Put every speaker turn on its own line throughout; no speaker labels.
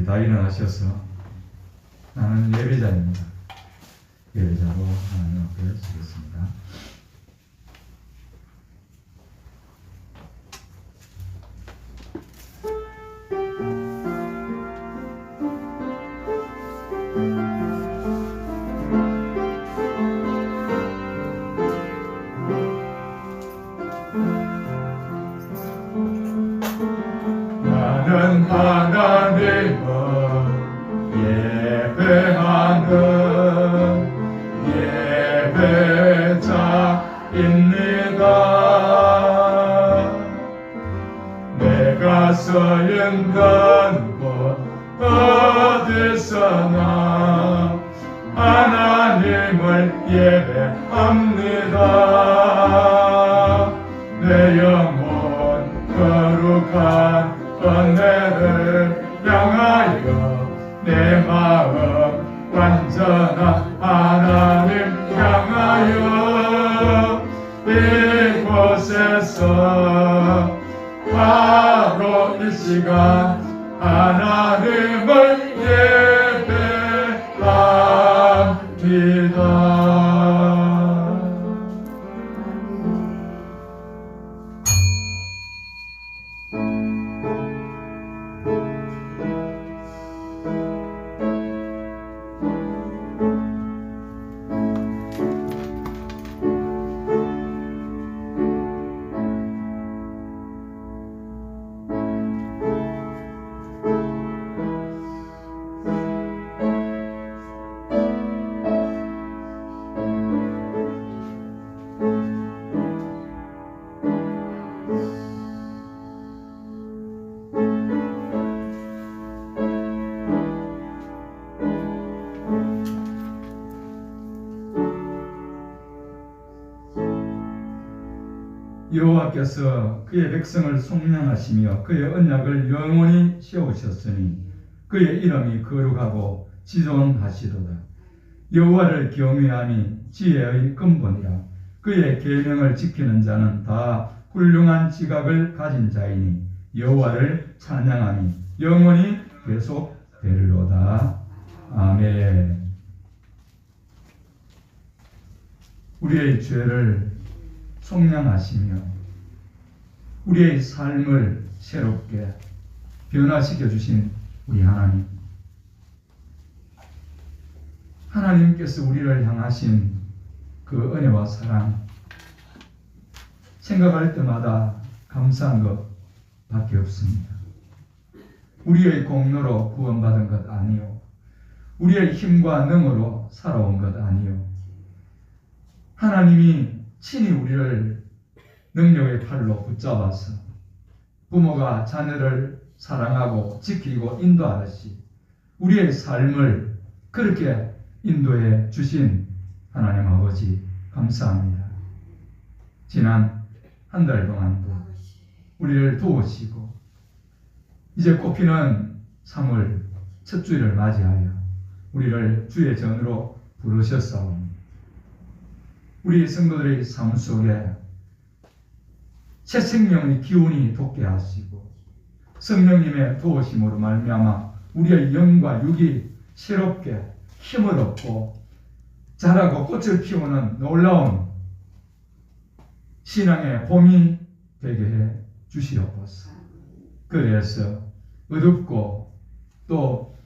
우리 다 일어나셔서 나는 예배자입니다. 예배자로 하나님 앞에 서겠습니다. 나는 하나님을 예배하는 예배자입니다. 내가 서 있는 곳 어디서나 하나님을 예배합니다. 내 영혼 거룩한 은혜를 향하여 내 마음 완전한 하나님 향하여 이곳에서 바로 이 시간 하나님을 예배합니다. 여호와께서 그의 백성을 속량하시며 그의 언약을 영원히 세우셨으니 그의 이름이 거룩하고 지존하시도다. 여호와를 경외함이 지혜의 근본이라. 그의 계명을 지키는 자는 다 훌륭한 지각을 가진 자이니 여호와를 찬양함이 영원히 계속되리로다. 아멘. 우리의 죄를 속량하시며 우리의 삶을 새롭게 변화시켜 주신 우리 하나님, 하나님께서 우리를 향하신 그 은혜와 사랑 생각할 때마다 감사한 것 밖에 없습니다. 우리의 공로로 구원받은 것 아니요, 우리의 힘과 능으로 살아온 것 아니요, 하나님이 친히 우리를 능력의 팔로 붙잡아서 부모가 자녀를 사랑하고 지키고 인도하듯이 우리의 삶을 그렇게 인도해 주신 하나님 아버지 감사합니다. 지난 한 달 동안도 우리를 도우시고 이제 꽃피는 3월 첫 주일을 맞이하여 우리를 주의 전으로 부르셨사오니 우리 성도들의 삶 속에 새 생명의 기운이 돋게 하시고 성령님의 도우심으로 말미암아 우리의 영과 육이 새롭게 힘을 얻고 자라고 꽃을 피우는 놀라운 신앙의 봄이 되게 해 주시옵소서. 그래서 어둡고 또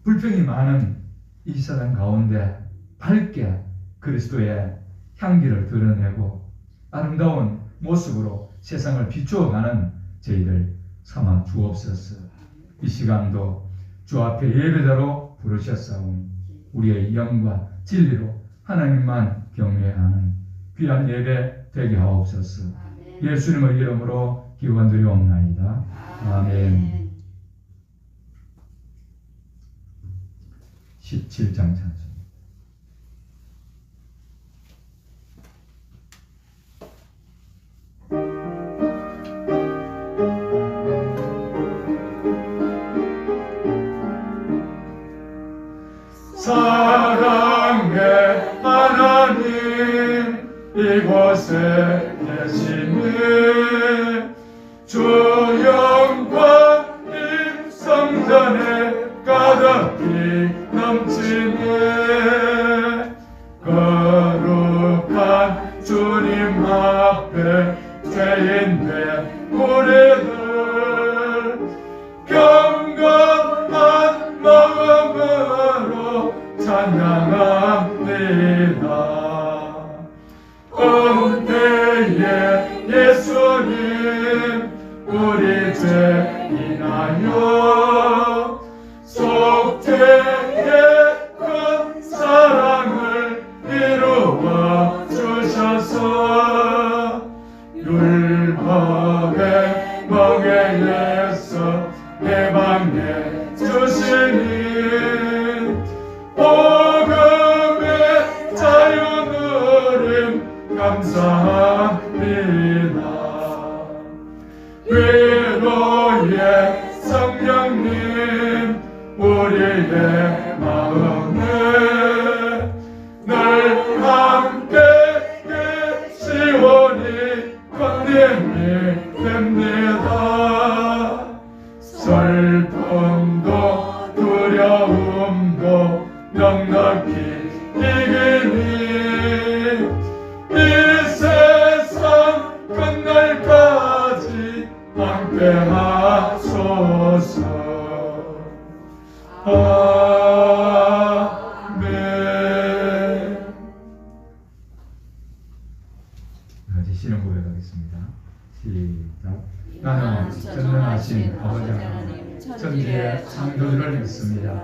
불평이 많은 이 세상 가운데 밝게 그리스도의 향기를 드러내고 아름다운 모습으로 세상을 비추어가는 저희들 삼아 주옵소서. 이 시간도 주 앞에 예배자로 부르셨사오니 우리의 영과 진리로 하나님만 경외하는 귀한 예배 되게 하옵소서. 예수님의 이름으로 기원드리옵나이다. 아멘. 17장 찬송. 사랑의 하나님 이곳에 계시니 주 영광 임사 죄 인하여 속죄의 큰 사랑을 이루어 주셔서 율법의 멍에에서 해방해 주시니 복음의 자유 누림 감사합니다. 위로의 성령님 우리의 마음에 늘 함께 계시오니 건nem이 됩니다. 슬픔도 두려움도 넉넉히 이기니 이 세상 끝날까지 함께하소서. 아멘. 같이 신앙 고백하겠습니다. 시작. 나는 전능하신 아버지 하나님 천지의 창조주를 믿습니다.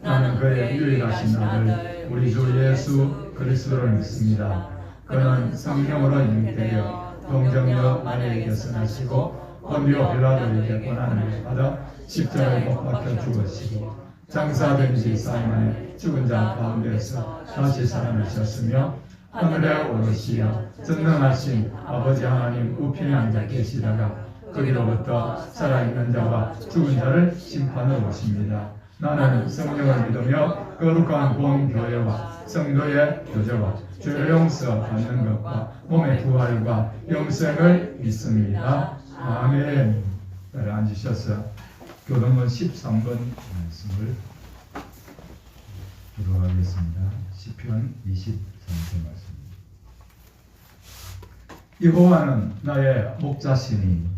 나는 그의 유일하신 아들 우리 주 예수 그리스도를 믿습니다. 그는 성령으로 잉태되어 동정녀 마리아에게서 나시고 본디오 빌라도에게 고난을 받아 십자가에 못 박혀 죽으시고 장사된 지 4일 만에 죽은 자 가운데서 다시 살아나셨으며 하늘에 오르시어 전능하신 아버지 하나님 우편에 앉아 계시다가 거기로부터 살아있는 자와 죽은 자를 심판하러 오십니다. 나는 성령을 믿으며 거룩한 공교회와 성도의 교제와 죄 용서 받는 것과 몸의 부활과 영생을 믿습니다. 아멘. 따라 앉으셔서 교동문 13번 말씀을 기도하겠습니다. 시편 23편 말씀입니다. 여호와는 나의 목자시니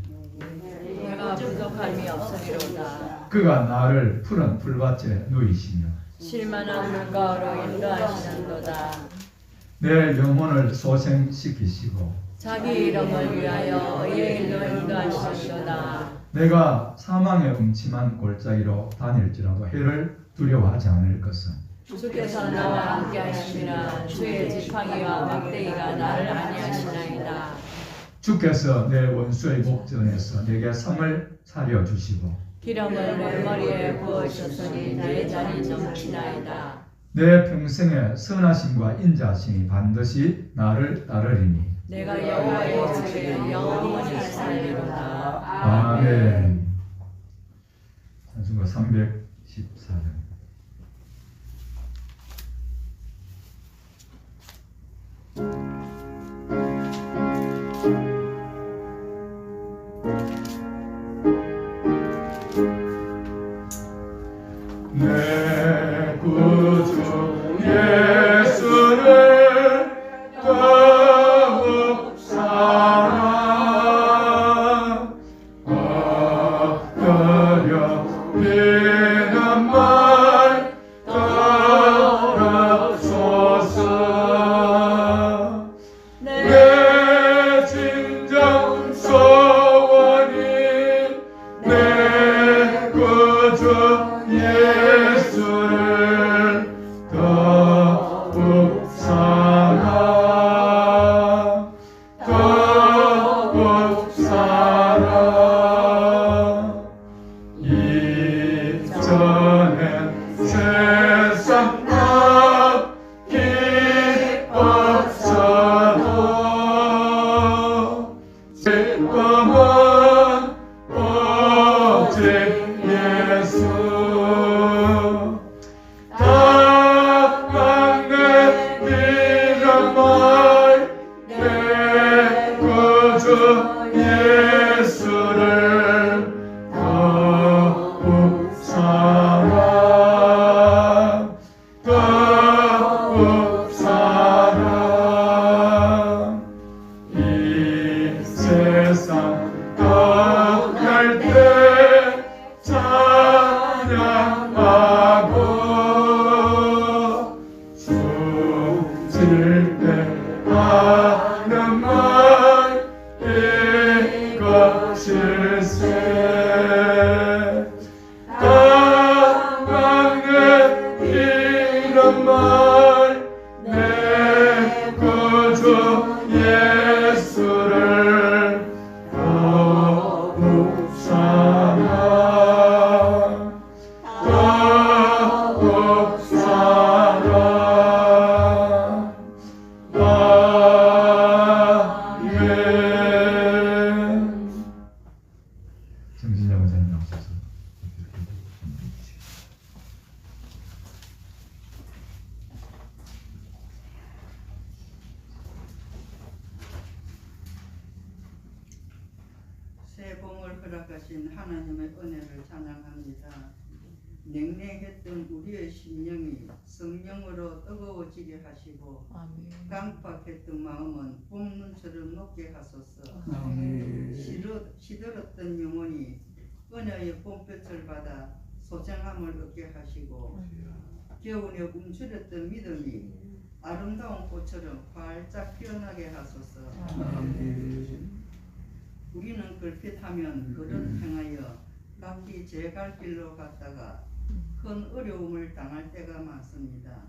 내가 부족함이 없으리로다.
그가 나를 푸른 풀밭에 누이시며
실만한 물가로 인도하시는도다.
내 영혼을 소생시키시고
자기 이름을 위하여 의의 일로 인도하시는도다.
내가 사망의 음침한 골짜기로 다닐지라도 해를 두려워하지 않을 것은
주께서 나와 함께 하시니라. 주의 지팡이와 막대기가 나를 안위하시나이다.
주께서 내 원수의 목전에서 내게 상을 차려 주시고
기름을 내 머리에 부으셨으니 내 잔이 넘치나이다.
내 평생의 선하심과 인자하심이 반드시 나를 따르리니
내가 여호와의 집에 영원히 살리로다.
아멘. 찬송가 314장. 내 구주 예수를 더욱 사랑 엎드려 비는 말 따라소서. 내 진정 소원이 내 구주 예수를 더욱 사랑 더욱 사랑. 이전엔 세상 다 기뻤어도 기쁨은 오직 예수. 다 막내 믿음을 내 구주 예수를 더욱 사랑 더욱 사랑. 이 세상 떠날 때 자리 나오셔서 이렇게 준비해 주시기
새 봄을 허락하신 하나님의 은혜를 찬양합니다. 냉랭했던 우리의 심령이 성령으로 뜨거워지게 하시고
아멘.
깜빡했던 마음은 봄눈처럼 녹게 하소서.
아멘.
시들었던 영혼이 은혜의 봄볕을 받아 소장함을 얻게 하시고 겨울에 움츠렸던 믿음이 아름다운 꽃처럼 활짝 피어나게 하소서.
아멘.
우리는 걸핏하면 걸음 행하여 각기 제 갈 길로 갔다가 큰 어려움을 당할 때가 많습니다.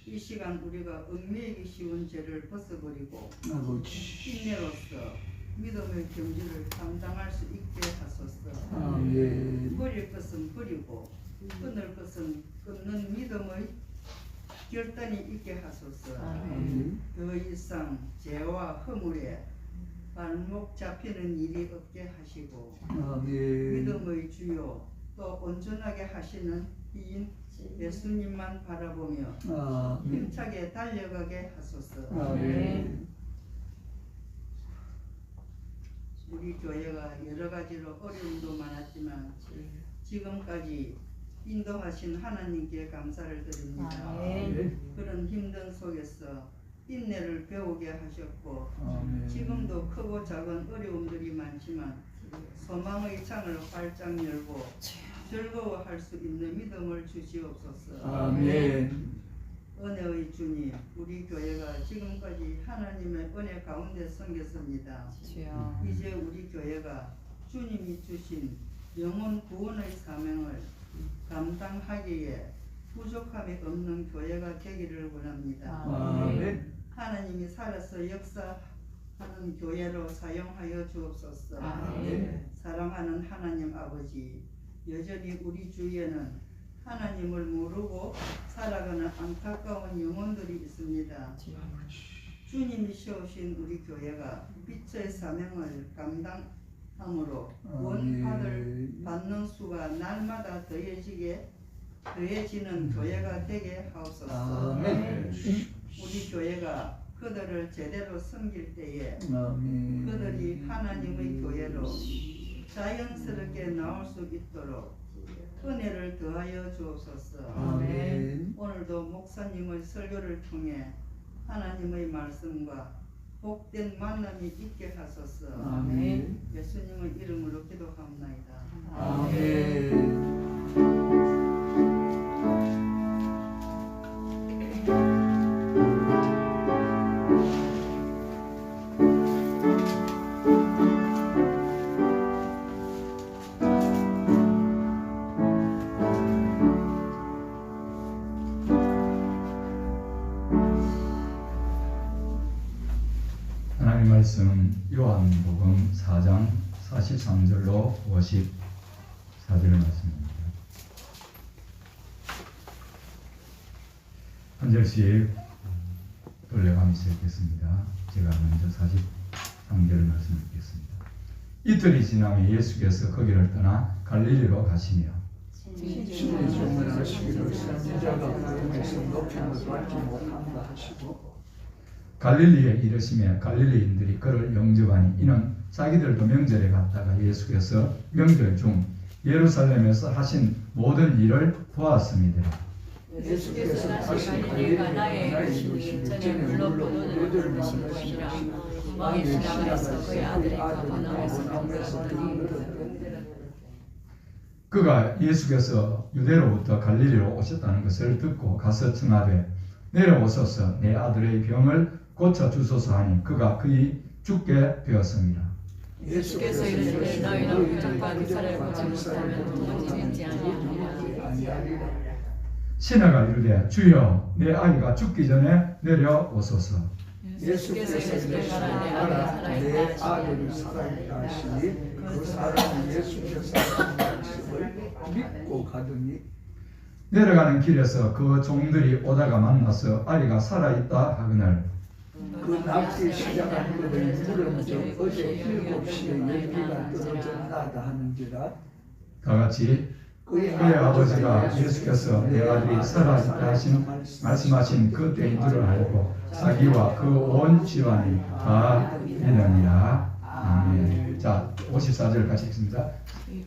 이 시간 우리가 얽매이기 쉬운 죄를 벗어버리고
아버지.
인내로서 믿음의 경주를 감당할 수 있게 하소서.
아멘.
버릴 것은 버리고 끊을 것은 끊는 믿음의 결단이 있게 하소서.
아멘.
더 이상 죄와 허물에 발목 잡히는 일이 없게 하시고
아멘.
믿음의 주요 또 온전하게 하시는 이인 예수님만 바라보며
아멘.
힘차게 달려가게 하소서.
아멘.
우리 교회가 여러 가지로 어려움도 많았지만 지금까지 인도하신 하나님께 감사를 드립니다.
아멘.
그런 힘든 속에서 인내를 배우게 하셨고
아멘.
지금도 크고 작은 어려움들이 많지만 소망의 창을 활짝 열고 즐거워할 수 있는 믿음을 주시옵소서.
아멘.
은혜의 주님, 우리 교회가 지금까지 하나님의 은혜 가운데 섬겼습니다.
주여.
이제 우리 교회가 주님이 주신 영혼 구원의 사명을 감당하기에 부족함이 없는 교회가 되기를 원합니다.
아멘.
하나님이 살아서 역사하는 교회로 사용하여 주옵소서.
아멘.
사랑하는 하나님 아버지, 여전히 우리 주위에는 하나님을 모르고 살아가는 안타까운 영혼들이 있습니다. 주님이 세우신 우리 교회가 빛의 사명을 감당함으로 원받을 받는 수가 날마다 더해지는 교회가 되게 하옵소서.
아멘.
우리 교회가 그들을 제대로 섬길 때에
아멘.
그들이 하나님의 교회로 자연스럽게 나올 수 있도록 은혜를 더하여 주옵소서.
아멘.
오늘도 목사님의 설교를 통해 하나님의 말씀과 복된 만남이 있게 하소서.
아멘.
예수님의 이름으로 기도합나이다.
아멘.
하나님 말씀 요한복음 4장 43절로 54절 말씀입니다. 한 절씩 돌려가면서 읽겠습니다. 제가 먼저 43절 말씀 읽겠습니다. 이틀이 지나면 예수께서 거기를 떠나 갈릴리로 가시며
신의 주문하시기를 선지자가 그에서 높임을 받지 못한다 하시고
갈릴리에 이르시며 갈릴리인들이 그를 영접하니 이는 자기들도 명절에 갔다가 예수께서 명절 중 예루살렘에서 하신 모든 일을 보았습니다.
예수께서 다시
갈릴리가 나의
갈릴리에
이르시니
이르시니
전에
전에
물로
물로
보도를
너희를
만드신
만드신
것이라
것이라
구멍에 지나가서 그의 아들이
가버나움에서
가버나움에서
들었더니
그가 예수께서 유대로부터 갈릴리로 오셨다는 것을 듣고 가서 청하되 내려오소서 내 아들의 병을 고쳐 주소서 하니 그가 그의 죽게 되었습니다.
예수께서 이르시되 너희는 부정과 기사를 보지 못하면 도무지 믿지 아니하리라.
신하가 이르되 주여 내 아이가 죽기 전에 내려오소서.
예수께서 이르시되 가라 내 아들이 살아있다 하시니 그 사람이 예수께서 하신 말씀을 믿고 가더니
내려가는 길에서 그 종들이 오다가 만나서 아이가 살아있다 하거늘
그 낫기 시작한 것을 물은 적 어제 7시에 열기가 떨어졌나다 하는지라
다 같이 그의 아버지가 예수께서 내 아들이 살아있다 하신 말씀하신 그 때인 줄을 알고 자기와 그 온 집안이 다 믿으니라. 아멘. 자, 54절 같이 읽습니다.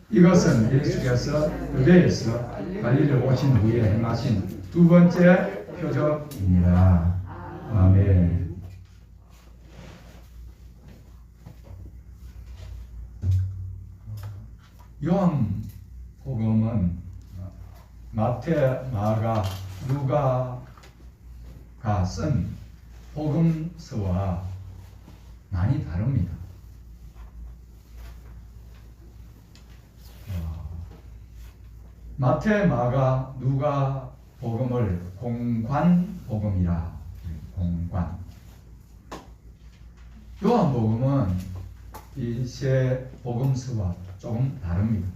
이것은 예수께서 유대에서 갈릴리 오신 후에 행하신 두 번째 표적이니라. 아멘. 요한복음은 마태, 마가, 누가가 쓴 복음서와 많이 다릅니다. 마태, 마가, 누가 복음을 공관 복음이라. 공관. 요한복음은 이 세 복음서와 조금 다릅니다.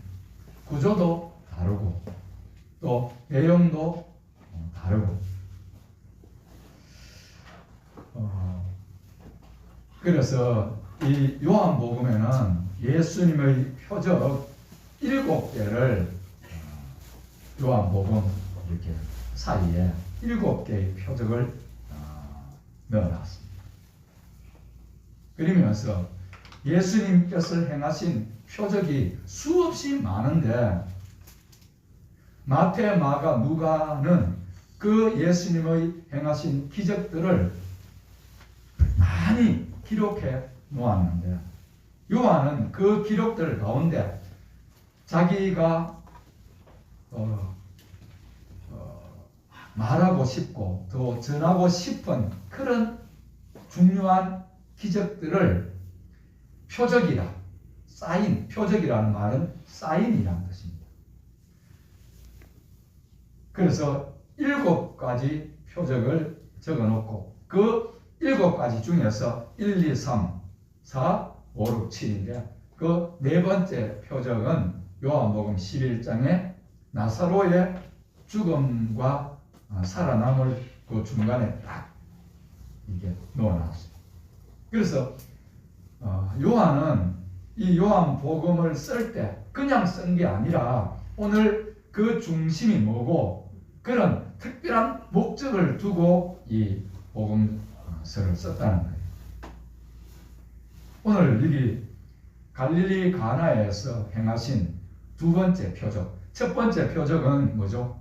구조도 다르고 또 내용도 다르고. 그래서 이 요한복음에는 예수님의 표적 7개를 요한복음 이렇게 사이에 7개의 표적을 넣어놨습니다. 그러면서 예수님께서 행하신 표적이 수없이 많은데 마태, 마가, 누가는 그 예수님의 행하신 기적들을 많이 기록해 놓았는데 요한은 그 기록들 가운데 자기가 말하고 싶고 또 전하고 싶은 그런 중요한 기적들을 표적이라, 사인, 표적이라는 말은 사인이라는 뜻입니다. 그래서 7가지 표적을 적어놓고 그 7가지 중에서 1, 2, 3, 4, 5, 6, 7인데 그 네 번째 표적은 요한복음 11장에 나사로의 죽음과 살아남을 그 중간에 딱 이게 넣어놨어요. 그래서 요한은 이 요한복음을 쓸 때 그냥 쓴 게 아니라 오늘 그 중심이 뭐고 그런 특별한 목적을 두고 이 복음서를 썼다는 거예요. 오늘 여기 갈릴리 가나에서 행하신 두 번째 표적, 첫 번째 표적은 뭐죠?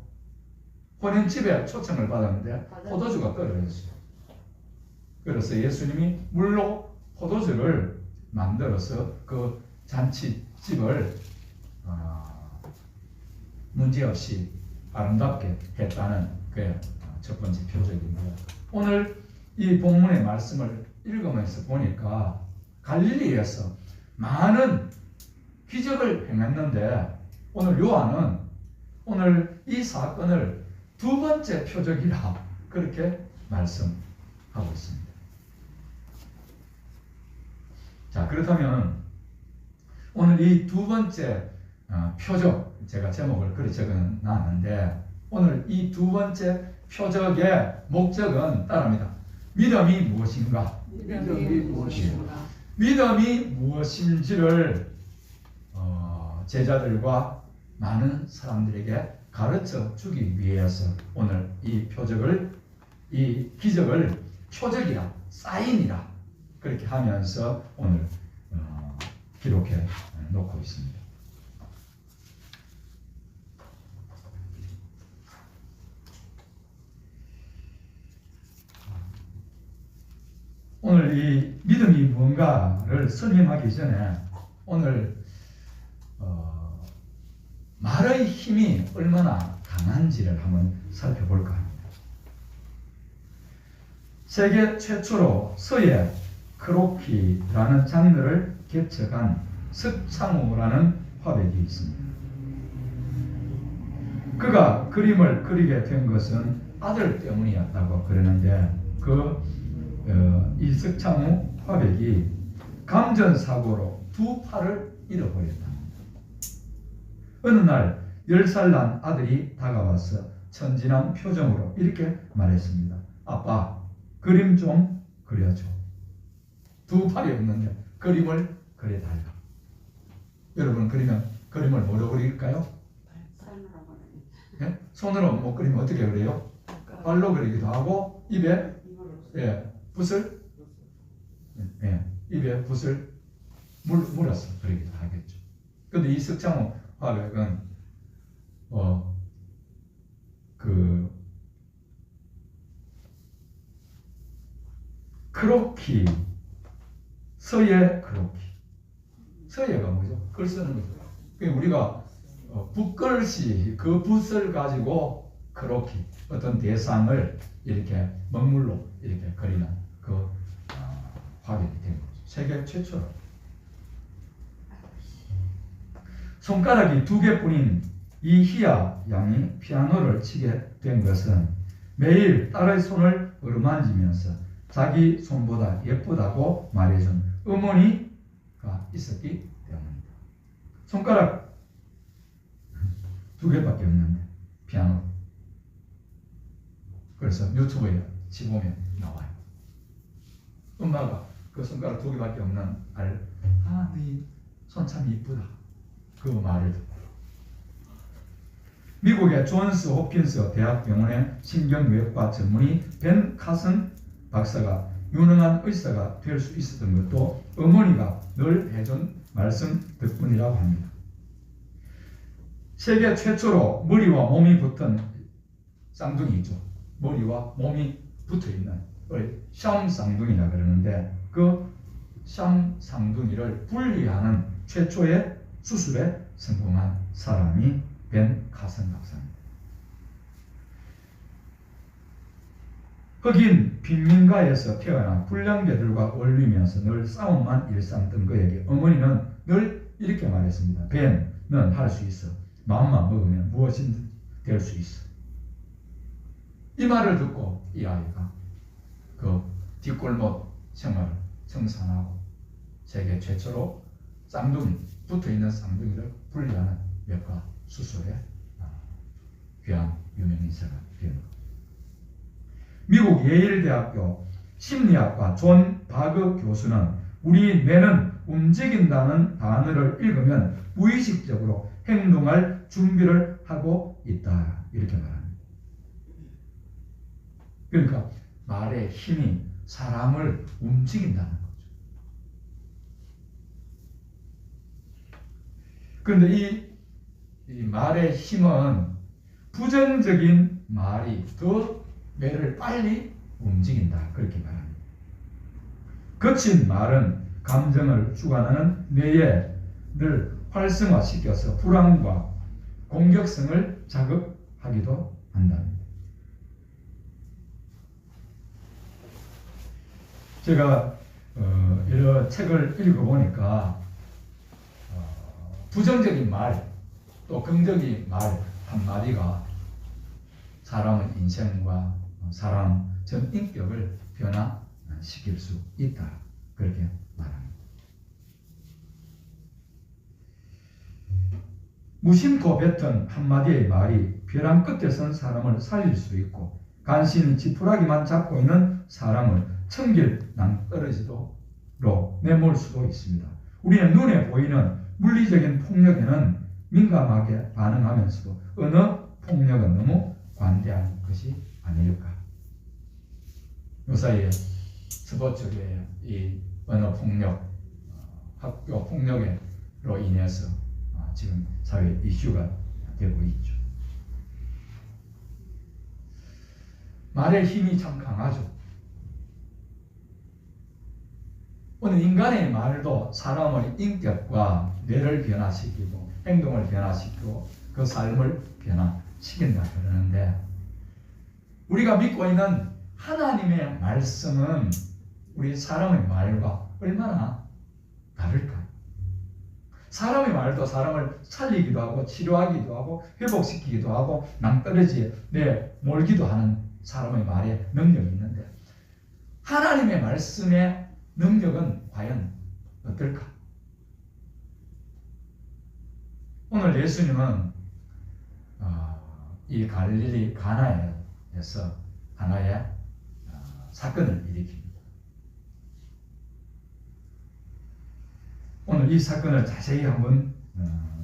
혼인집에 초청을 받았는데 포도주가 떨어졌어요. 그래서 예수님이 물로 포도주를 만들어서 그 잔치집을 문제없이 아름답게 했다는 그 첫 번째 표적입니다. 오늘 이 본문의 말씀을 읽으면서 보니까 갈릴리에서 많은 기적을 행했는데 오늘 요한은 오늘 이 사건을 두 번째 표적이라 그렇게 말씀하고 있습니다. 자, 그렇다면 오늘 이 두 번째 표적, 제가 제목을 그렇게 적어놨는데 오늘 이 두 번째 표적의 목적은 따릅니다. 믿음이 무엇인가?
믿음이 무엇인가?
믿음이 무엇인지를 제자들과 많은 사람들에게 가르쳐 주기 위해서 오늘 이 표적을, 이 기적을 표적이라, 사인이라 그렇게 하면서 오늘 기록해 놓고 있습니다. 오늘 이 믿음이 뭔가를 설명하기 전에 오늘 말의 힘이 얼마나 강한지를 한번 살펴볼까 합니다. 세계 최초로 서예 크로키라는 장르를 개척한 석창호라는 화백이 있습니다. 그가 그림을 그리게 된 것은 아들 때문이었다고 그러는데 이 석창호 화백이 감전사고로 두 팔을 잃어버렸다. 어느 날 10살 난 아들이 다가와서 천진한 표정으로 이렇게 말했습니다. 아빠, 그림 좀 그려줘. 두 팔이 없는데 그림을 그려달라. 여러분, 그리면 그림을 뭐로 그릴까요? 예? 손으로 못 그리면 어떻게 그려요? 발로 그리기도 하고 입에 붓을 입에 붓을 물어서 그리기도 하겠죠. 근데 이 석창호 화백은 크로키, 서예 크로키. 서예가 뭐죠? 글 쓰는 거죠. 그러니까 우리가 붓글씨, 그 붓을 가지고 크로키, 어떤 대상을 이렇게 먹물로 이렇게 그리는 그 화백이 된 거죠. 세계 최초로. 손가락이 2개뿐인 이 희야 양이 피아노를 치게 된 것은 매일 딸의 손을 어루만지면서 자기 손보다 예쁘다고 말해준 어머니가 있었기 때문입니다. 손가락 2개밖에 없는데 피아노. 그래서 유튜브에 치보면 나와요. 엄마가 그 손가락 2개밖에 없는 알, 네 손 참 이쁘다. 그 말을 듣고. 미국의 존스 호킨스 대학병원의 신경외과 전문의 벤 카슨 박사가 유능한 의사가 될 수 있었던 것도 어머니가 늘 해준 말씀 덕분이라고 합니다. 세계 최초로 머리와 몸이 붙은 쌍둥이 있죠. 머리와 몸이 붙어있는 걸 샴쌍둥이라 그러는데 그 샴쌍둥이를 분리하는 최초의 수술에 성공한 사람이 벤 카슨 박사입니다. 흑인 빈민가에서 태어나 불량배들과 어울리면서 늘 싸움만 일삼던 그에게 어머니는 늘 이렇게 말했습니다. 벤, 넌 할 수 있어. 마음만 먹으면 무엇이든 될 수 있어. 이 말을 듣고 이 아이가 그 뒷골목 생활을 청산하고 세계 최초로 쌍둥이, 붙어있는 쌍둥이를 분리하는 외과 수술에 귀한 유명인사가 되는 것. 미국 예일대학교 심리학과 존 바그 교수는 우리 뇌는 움직인다는 단어를 읽으면 무의식적으로 행동할 준비를 하고 있다. 이렇게 말합니다. 그러니까 말의 힘이 사람을 움직인다는 거죠. 그런데 이 말의 힘은 부정적인 말이 더 뇌를 빨리 움직인다. 그렇게 말합니다. 거친 말은 감정을 주관하는 뇌에 늘 활성화시켜서 불안과 공격성을 자극하기도 한답니다. 제가 여러 책을 읽어보니까 부정적인 말, 또 긍정적인 말 한마디가 사람의 인생과 사람 전 인격을 변화시킬 수 있다. 그렇게 말합니다. 무심코 뱉은 한마디의 말이 벼랑 끝에 선 사람을 살릴 수 있고 간신히 지푸라기만 잡고 있는 사람을 천길 낭떠러지도록 내몰 수도 있습니다. 우리는 눈에 보이는 물리적인 폭력에는 민감하게 반응하면서도 어느 폭력은 너무 관대한 것이 아닐까. 요사이에 스포츠계의 이 언어 폭력, 학교 폭력으로 인해서 지금 사회 이슈가 되고 있죠. 말의 힘이 참 강하죠. 오늘 인간의 말도 사람의 인격과 뇌를 변화시키고 행동을 변화시키고 그 삶을 변화시킨다 그러는데 우리가 믿고 있는 하나님의 말씀은 우리 사람의 말과 얼마나 다를까? 사람의 말도 사람을 살리기도 하고 치료하기도 하고 회복시키기도 하고 낭떠러지에 내몰기도 하는 사람의 말에 능력이 있는데 하나님의 말씀의 능력은 과연 어떨까? 오늘 예수님은 이 갈릴리 가나에서 하나의 사건을 일으킵니다. 오늘 이 사건을 자세히 한번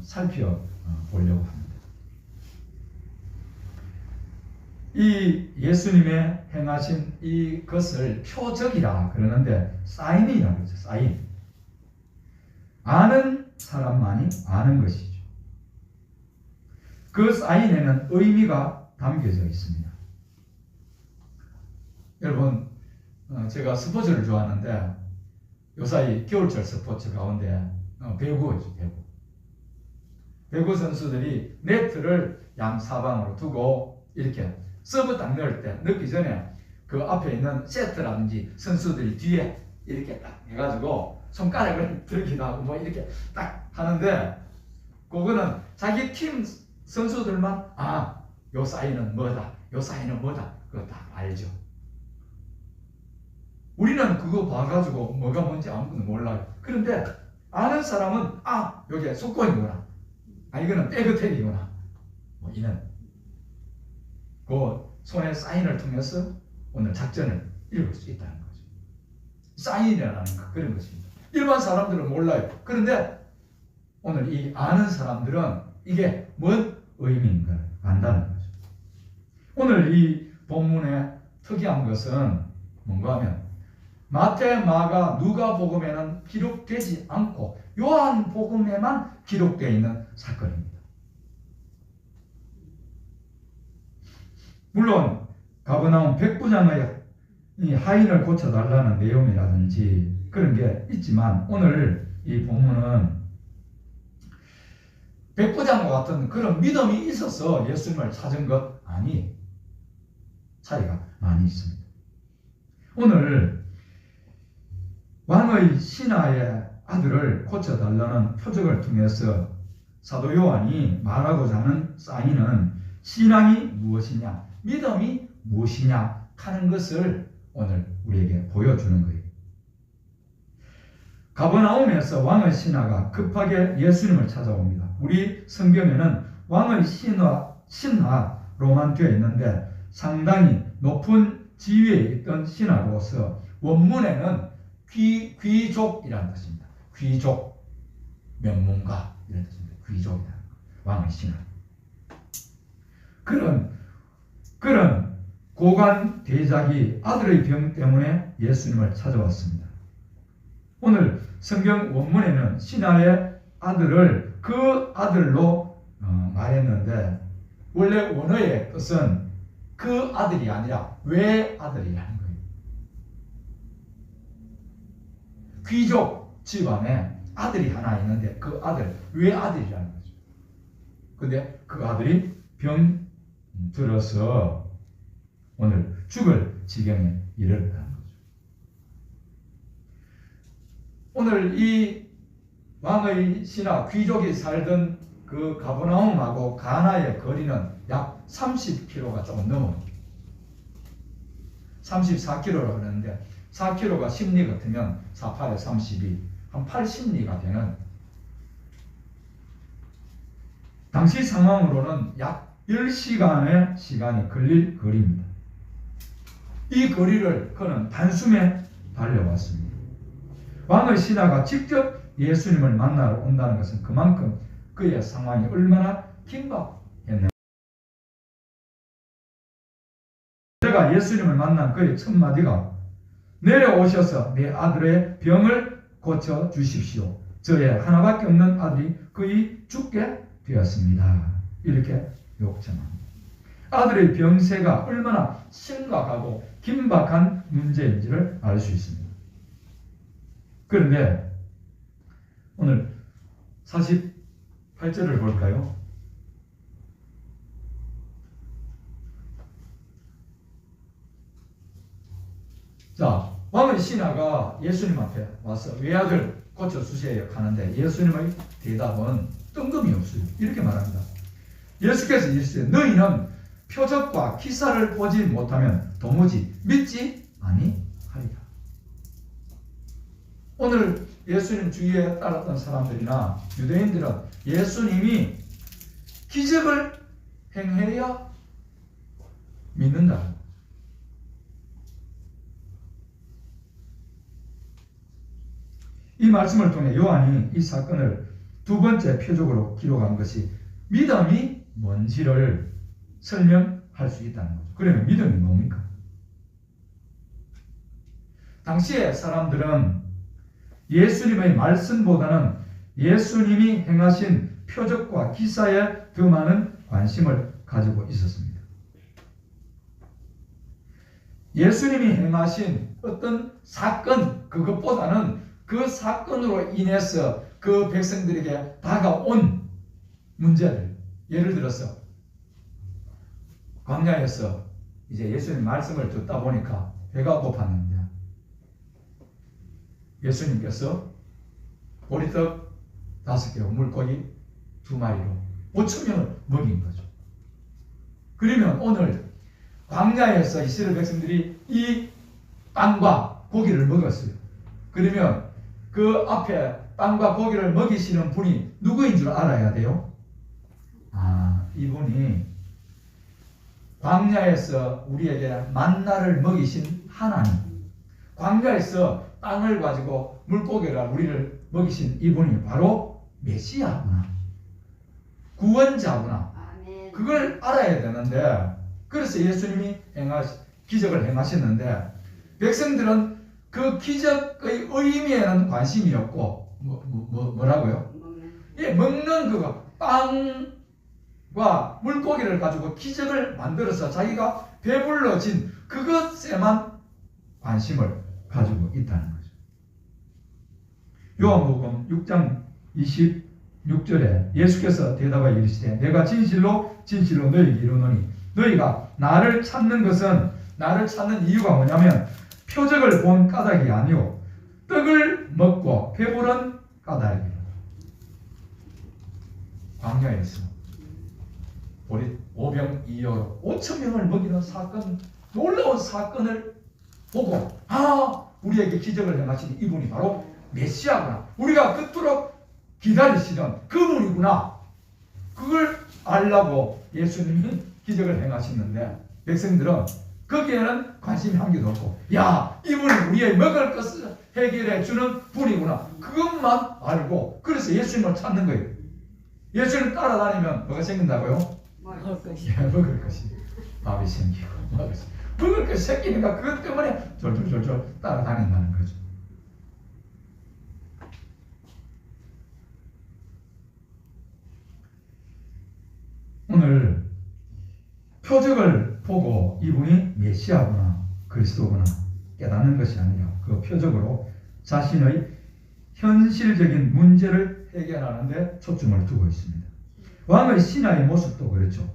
살펴보려고 합니다. 이 예수님의 행하신 이것을 표적이라 그러는데 사인이라고 그러죠. 사인. 아는 사람만이 아는 것이죠. 그 사인에는 의미가 담겨져 있습니다. 여러분, 제가 스포츠를 좋아하는데 요사이 겨울철 스포츠 가운데 배구죠. 배구 선수들이 네트를 양사방으로 두고 이렇게 서브 딱 넣을 때 넣기 전에 그 앞에 있는 세트라든지 선수들이 뒤에 이렇게 딱 해가지고 손가락을 들기도 하고 뭐 이렇게 딱 하는데 그거는 자기 팀 선수들만 요 사인은 뭐다, 요 사인은 뭐다 그거 다 알죠. 우리는 그거 봐가지고 뭐가 뭔지 아무것도 몰라요. 그런데 아는 사람은 여기 속공이구나, 이거는 백어택이구나, 뭐 이런 그 손의 사인을 통해서 오늘 작전을 읽을 수 있다는 거죠. 사인이라는 거 그런 것입니다. 일반 사람들은 몰라요. 그런데 오늘 이 아는 사람들은 이게 뭔 의미인가를 안다는 거죠. 오늘 이 본문의 특이한 것은 뭔가 하면 마태, 마가, 누가복음에는 기록되지 않고 요한복음에만 기록되어 있는 사건입니다. 물론 가버나움 백부장의 이 하인을 고쳐달라는 내용이라든지 그런 게 있지만 오늘 이 본문은 백부장과 같은 그런 믿음이 있어서 예수님을 찾은 것 아니, 차이가 많이 있습니다. 오늘 왕의 신하의 아들을 고쳐달라는 표적을 통해서 사도 요한이 말하고자 하는 사인은 신앙이 무엇이냐, 믿음이 무엇이냐 하는 것을 오늘 우리에게 보여주는 거예요. 가버나움에서 왕의 신하가 급하게 예수님을 찾아옵니다. 우리 성경에는 왕의 신하로만 되어 있는데 상당히 높은 지위에 있던 신하로서 원문에는 귀족이라는 뜻입니다. 귀족, 명문가 이런 뜻입니다. 귀족이라는 거. 왕의 신하. 그런 고관 대작이 아들의 병 때문에 예수님을 찾아왔습니다. 오늘 성경 원문에는 신하의 아들을 그 아들로 말했는데 원래 원어의 뜻은 그 아들이 아니라 외아들이라는 거예요. 귀족 집안에 아들이 하나 있는데 그 아들 외아들이라는 거죠. 근데 그 아들이 병 들어서 오늘 죽을 지경에 이르렀다는 거죠. 오늘 이 왕의 신하 귀족이 살던 그 가버나움하고 가나의 거리는 약 30km가 조금 넘어요. 34km라고 그러는데 4km가 10리 같으면 48에 32, 한 80리가 되는, 당시 상황으로는 약 10시간의 시간이 걸릴 거리입니다. 이 거리를 그는 단숨에 달려왔습니다. 왕의 신하가 직접 예수님을 만나러 온다는 것은 그만큼 그의 상황이 얼마나 긴박했는가. 그가 예수님을 만난 그의 첫 마디가 내려오셔서 내 아들의 병을 고쳐 주십시오. 저의 하나밖에 없는 아들이 거의 죽게 되었습니다. 이렇게 요청합니다. 아들의 병세가 얼마나 심각하고 긴박한 문제인지를 알 수 있습니다. 그런데 오늘 48절을 볼까요? 자, 왕의 신하가 예수님 앞에 와서 외아들 고쳐주세요 하는데 예수님의 대답은 뜬금이 없어요. 이렇게 말합니다. 예수께서 이르시되 너희는 표적과 기사를 보지 못하면 도무지 믿지 아니하리라. 오늘 예수님 주위에 따랐던 사람들이나 유대인들은 예수님이 기적을 행해야 믿는다. 이 말씀을 통해 요한이 이 사건을 두 번째 표적으로 기록한 것이 믿음이 뭔지를 설명할 수 있다는 거죠. 그러면 믿음이 뭡니까? 당시에 사람들은 예수님의 말씀보다는 예수님이 행하신 표적과 기사에 더 많은 관심을 가지고 있었습니다. 예수님이 행하신 어떤 사건, 그것보다는 그 사건으로 인해서 그 백성들에게 다가온 문제들, 예를 들어서 광야에서 이제 예수님 말씀을 듣다 보니까 배가 고팠는데 예수님께서 보리떡 5개와 물고기 2마리로 5,000명을 먹인 거죠. 그러면 오늘 광야에서 이스라엘 백성들이 이 빵과 고기를 먹었어요. 그러면 그 앞에 빵과 고기를 먹이시는 분이 누구인 줄 알아야 돼요. 이분이 광야에서 우리에게 만나를 먹이신 하나님, 광야에서 빵을 가지고 물고기를 우리를 먹이신 이분이 바로 메시아구나, 구원자구나, 그걸 알아야 되는데, 그래서 예수님이 기적을 행하셨는데 백성들은 그 기적의 의미에는 관심이 없고 뭐라고요? 먹는 그거 빵과 물고기를 가지고 기적을 만들어서 자기가 배불러진 그것에만 관심을 가지고 있다는 거죠. 요한복음 6장 26절에 예수께서 대답하여 이르시되 내가 진실로 진실로 너희에게 이르노니 너희가 나를 찾는 것은, 나를 찾는 이유가 뭐냐면 표적을 본 까닭이 아니오 떡을 먹고 배부른 까닭이라. 광야에서 우리 오병이어로 5,000명을 먹이는 사건, 놀라운 사건을 보고 우리에게 기적을 행하신 이분이 바로 메시아구나, 우리가 그토록 기다리시던 그분이구나, 그걸 알라고 예수님이 기적을 행하시는데 백성들은 거기에는 관심이 한 개도 없고, 이분이 우리의 먹을 것을 해결해 주는 분이구나, 그것만 알고 그래서 예수님을 찾는 거예요. 예수님 따라다니면 뭐가 생긴다고요?
먹을 것이.
먹을 것이, 밥이 생기고 먹을 것이 생기니까 그것 때문에 졸졸졸졸 따라다닌다는 거죠. 오늘 표적을 보고 이분이 메시아구나, 그리스도구나 깨닫는 것이 아니라 그 표적으로 자신의 현실적인 문제를 해결하는 데 초점을 두고 있습니다. 왕의 신하의 모습도 그렇죠.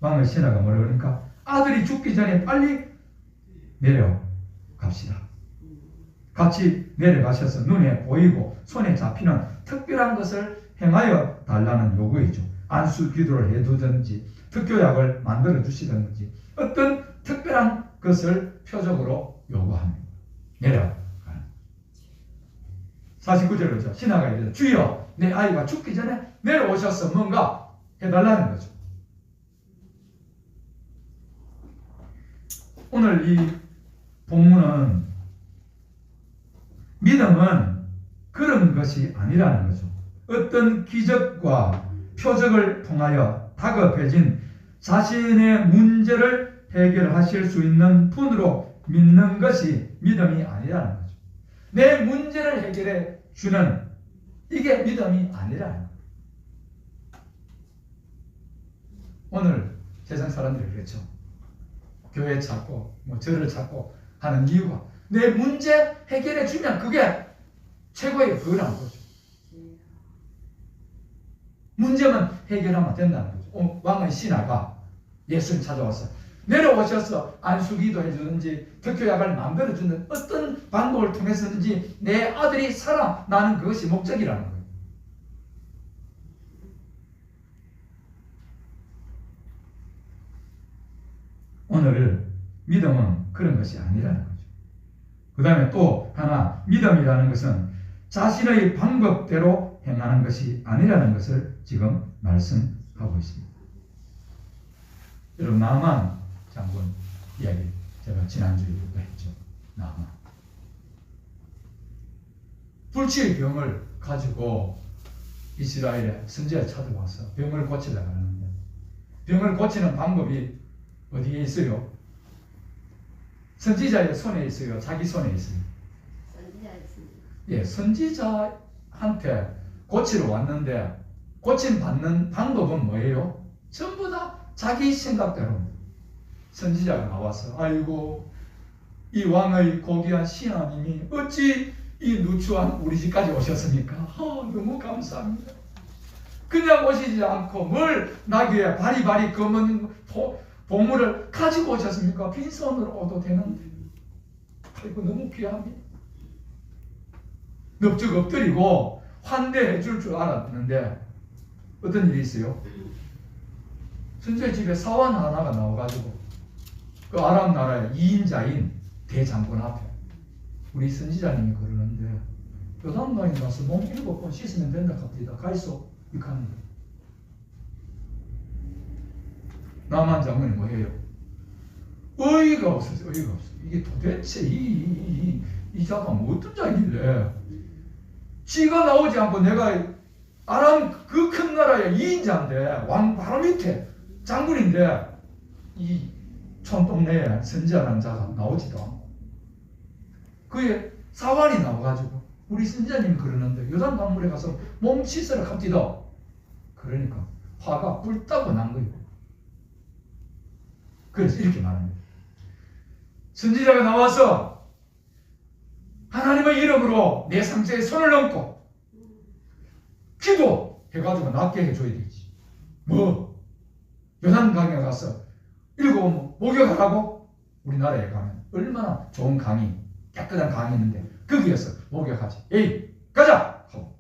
왕의 신하가 뭐라 그러니까 아들이 죽기 전에 빨리 내려갑시다. 같이 내려가셔서 눈에 보이고 손에 잡히는 특별한 것을 행하여 달라는 요구이죠. 안수 기도를 해두든지 특효약을 만들어 주시든지 어떤 특별한 것을 표적으로 요구합니다. 내려가는 49절이죠. 신하가 이르되 주여 내 아이가 죽기 전에 내려오셔서 뭔가 해달라는 거죠. 오늘 이 본문은 믿음은 그런 것이 아니라는 거죠. 어떤 기적과 표적을 통하여 다급해진 자신의 문제를 해결하실 수 있는 분으로 믿는 것이 믿음이 아니라는 거죠. 내 문제를 해결해 주는 이게 믿음이 아니라는 거예요. 오늘 세상 사람들이 그렇죠. 교회 찾고 절을 찾고 하는 이유가 내 문제 해결해 주면 그게 최고의 그거라는 거죠. 문제만 해결하면 된다는 거죠. 왕의 신하가 예수님 찾아와서 내려오셔서 안수기도 해주든지 특효약을 만들어주는 어떤 방법을 통해서든지 내 아들이 살아나는 그것이 목적이라는 거예요. 오늘 믿음은 그런 것이 아니라는 거죠. 그 다음에 또 하나, 믿음이라는 것은 자신의 방법대로 행하는 것이 아니라는 것을 지금 말씀하고 있습니다. 여러분, 나만 장군 이야기 제가 지난주에도 했죠. 나만 불치의 병을 가지고 이스라엘에 선지자가 찾아와서 병을 고치려고 하는데 병을 고치는 방법이 어디에 있어요? 선지자의 손에 있어요? 자기 손에 있어요? 예, 선지자한테 고치러 왔는데 고침 받는 방법은 뭐예요? 전부 다 자기 생각대로. 선지자가 나와서 아이고 이 왕의 고귀한 신하님이 어찌 이 누추한 우리 집까지 오셨습니까? 너무 감사합니다. 그냥 오시지 않고 뭘 나귀에 바리바리 검은 보물을 가지고 오셨습니까? 빈손으로 오도 되는데 아이고 너무 귀합니다. 넙죽 엎드리고 환대해 줄 줄 알았는데 어떤 일이 있어요? 선지자 집에 사원 하나가 나와가지고 그 아람 나라의 2인자인 대장군 앞에 우리 선지자님이 그러는데 요단강에 가서 몸 7번 씻으면 된다 갑니다. 가있어. 이렇게 하는 거예요. 나만 장군이 뭐예요? 어이가 없었어요. 어이가 없어요. 이게 도대체 이 자가 뭐 어떤 자길래 지가 나오지 않고 내가 아람 그 큰 나라의 2인자인데 왕 바로 밑에 장군인데 이 촌동네에 선지자라는 자가 나오지도 않고 그의 사관이 나와가지고 우리 선지자님이 그러는데 요단 강물에 가서 몸 씻으라 갑디다. 그러니까 화가 뿔따고 난 거예요. 그래서 이렇게 말합니다. 선지자가 나와서 하나님의 이름으로 내 상처에 손을 얹고 기도해가지고 낫게 해줘야 되지. 뭐 요단강에 가서 7번 목욕하라고? 우리나라에 가면 얼마나 좋은 강이 깨끗한 강이 있는데 거기에서 목욕하지. 에이 가자! 하고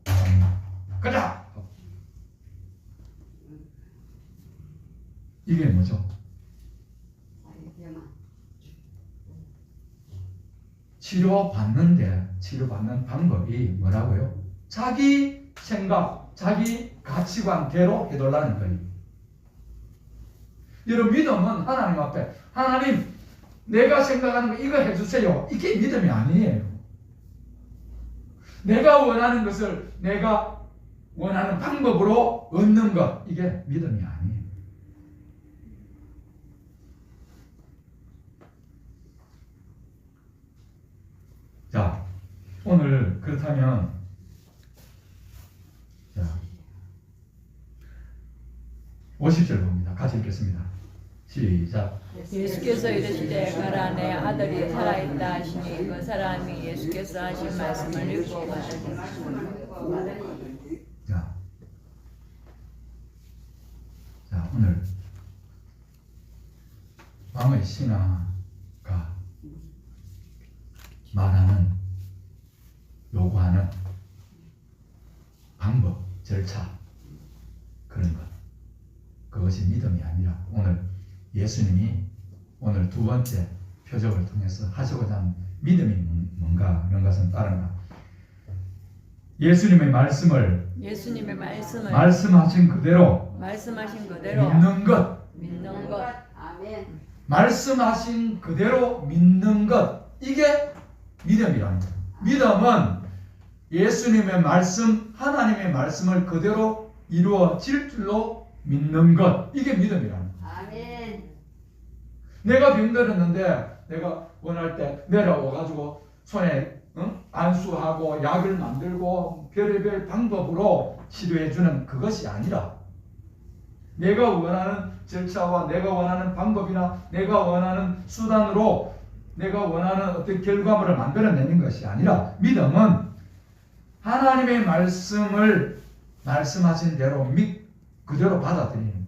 가자! 하고. 이게 뭐죠? 치료받는 방법이 뭐라고요? 자기 생각, 자기 가치관대로 해달라는 거예요. 여러분 믿음은 하나님 앞에 하나님 내가 생각하는 거 이거 해주세요. 이게 믿음이 아니에요. 내가 원하는 것을 내가 원하는 방법으로 얻는 것 이게 믿음이 아니에요. 자, 오늘 그렇다면 자, 50절 봅니다. 같이 읽겠습니다. 시작.
예수께서 이르시되 가라 내 아들이 살아있다 하시니 그 사람이 예수께서 하신 말씀을 읽고 가시니라.
자, 오늘 왕의 신하가 말하는 요구하는 방법, 절차 그런 것 그것이 믿음이 아니라 오늘 예수님이 오늘 두 번째 표적을 통해서 하시고자 하는 믿음이 뭔가 그런 것은 다른가. 예수님의 말씀을 말씀하신 그대로 믿는 것.
아멘.
말씀하신 그대로 믿는 것 이게 믿음이랍니다. 믿음은 예수님의 말씀, 하나님의 말씀을 그대로 이루어질 줄로 믿는 것 이게 믿음이랍니다.
아멘.
내가 병들었는데 내가 원할 때 내려와가지고 손에 안수하고 약을 만들고 별의별 방법으로 치료해주는 그것이 아니라 내가 원하는 절차와 내가 원하는 방법이나 내가 원하는 수단으로 내가 원하는 어떤 결과물을 만들어내는 것이 아니라 믿음은 하나님의 말씀을 말씀하신 대로 그대로 받아들이는 거예요.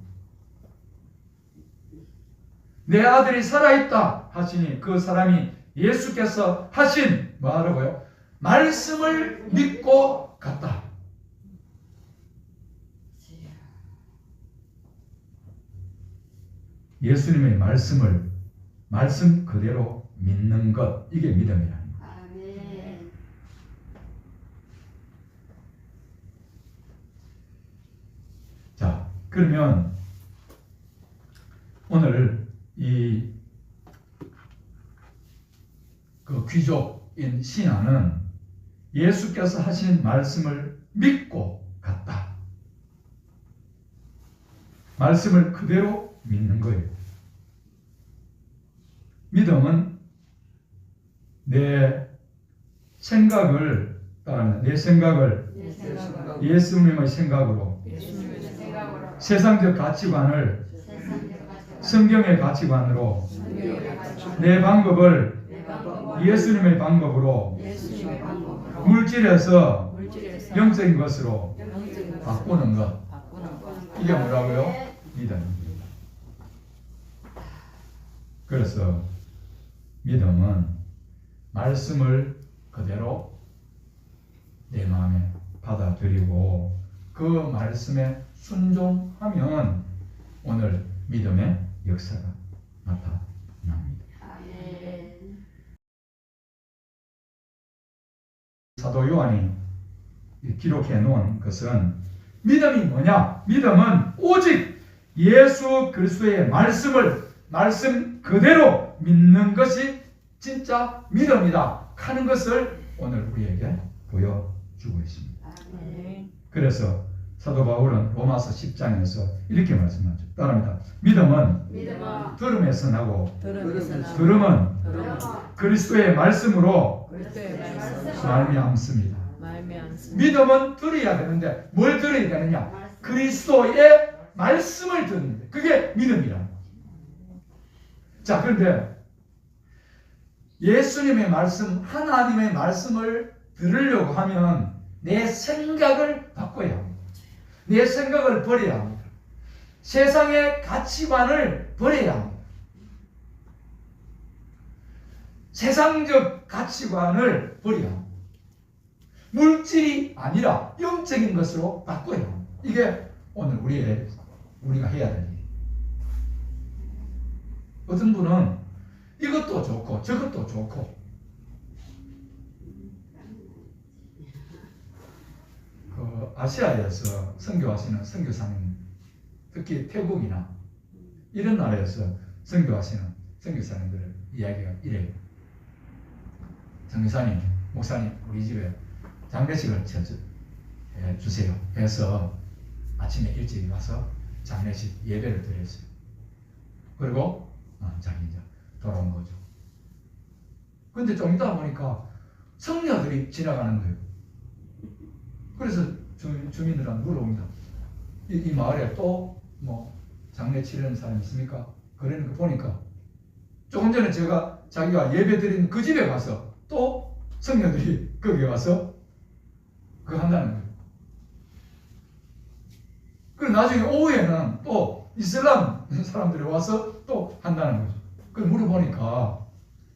내 아들이 살아있다 하시니 그 사람이 예수께서 하신 뭐라고요? 말씀을 믿고 갔다. 예수님의 말씀 그대로 믿는 것 이게 믿음이라는 거예요.
아멘.
자, 그러면 오늘 그 귀족인 신하는 예수께서 하신 말씀을 믿고 갔다. 말씀을 그대로 믿는 거예요. 믿음은 내 생각을 따르는 내 생각을 예수님의 생각으로 세상적 가치관을 성경의 가치관으로 내 방법을 예수님의 방법으로 물질에서 영적인 것으로 바꾸는 것. 이게 뭐라고요? 믿음입니다. 그래서 믿음은 말씀을 그대로 내 마음에 받아들이고 그 말씀에 순종하면 오늘 믿음의 역사가 나타납니다. 사도 요한이 기록해 놓은 것은 믿음이 뭐냐? 믿음은 오직 예수 그리스도의 말씀 그대로 믿는 것이 진짜 믿음이다 하는 것을 오늘 우리에게 보여주고 있습니다. 그래서 사도 바울은 로마서 10장에서 이렇게 말씀하죠. 따릅니다. 믿음은 들음에서 나고 들음은 그리스도의 말씀으로 말미암습니다. 믿음은 들어야 되는데 뭘 들어야 되느냐? 그리스도의 말씀을 듣는 데 그게 믿음이라는 거죠. 자, 그런데 예수님의 말씀, 하나님의 말씀을 들으려고 하면 내 생각을 바꿔야 합니다. 내 생각을 버려야 합니다. 세상의 가치관을 버려야 합니다. 세상적 가치관을 버려야 합니다. 물질이 아니라 영적인 것으로 바꿔야 합니다. 이게 오늘 우리가 해야 될 일이에요. 어떤 분은 이것도 좋고 저것도 좋고 아시아에서 선교하시는 선교사님, 특히 태국이나 이런 나라에서 선교하시는 선교사님들 이야기가 이래요. 선교사님, 목사님, 우리 집에 장례식을 주세요 해서 아침에 일찍 와서 장례식 예배를 드렸어요. 그리고 자기 이제 돌아온 거죠. 근데 좀 있다 보니까 성녀들이 지나가는 거예요. 그래서 주민들한테 물어봅니다. 이 마을에 또 뭐 장례 치르는 사람 있습니까? 그러는 거 보니까 조금 전에 자기가 예배 드린 그 집에 가서 또 성녀들이 거기에 와서 그거 한다는 거예요. 그리고 나중에 오후에는 또 이슬람 사람들이 와서 또 한다는 거죠. 그걸 물어보니까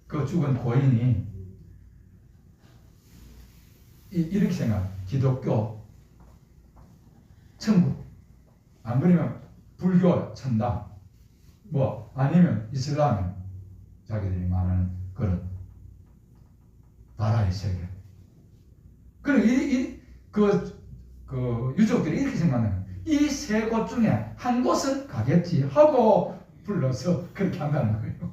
그 죽은 고인이 이렇게 생각해요. 기독교 천국, 안 그러면 불교 천당, 뭐 아니면 이슬람, 자기들이 말하는 그런 나라의 세계. 그리고 그 유족들이 이렇게 생각하는 거예요. 이 세 곳 중에 한 곳은 가겠지 하고 불러서 그렇게 한다는 거예요.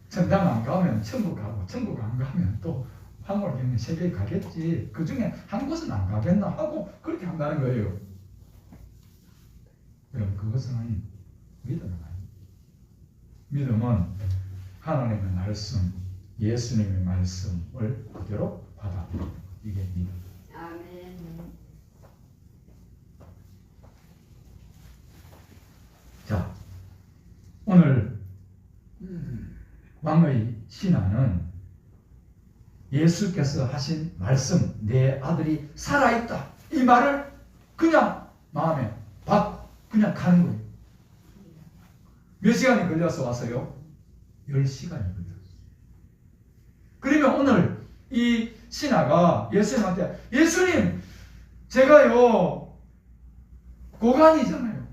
천당 안 가면 천국 가고, 천국 안 가면 또 황홀 있는 세계에 가겠지. 그 중에 한 곳은 안 가겠나 하고 그렇게 한다는 거예요. 그럼 그것은 믿음은 아닙니다. 믿음은 하나님의 말씀, 예수님의 말씀을 그대로 받아들이는 이게 믿음.
아멘.
자, 오늘 왕의 신하는 예수께서 하신 말씀, 내 아들이 살아있다, 이 말을 그냥 마음에 그냥 가는 거예요. 몇 시간이 걸려서 와서요? 10시간이 걸렸어요. 그러면 오늘 이 신하가 예수님한테, 예수님, 제가요 고관이잖아요.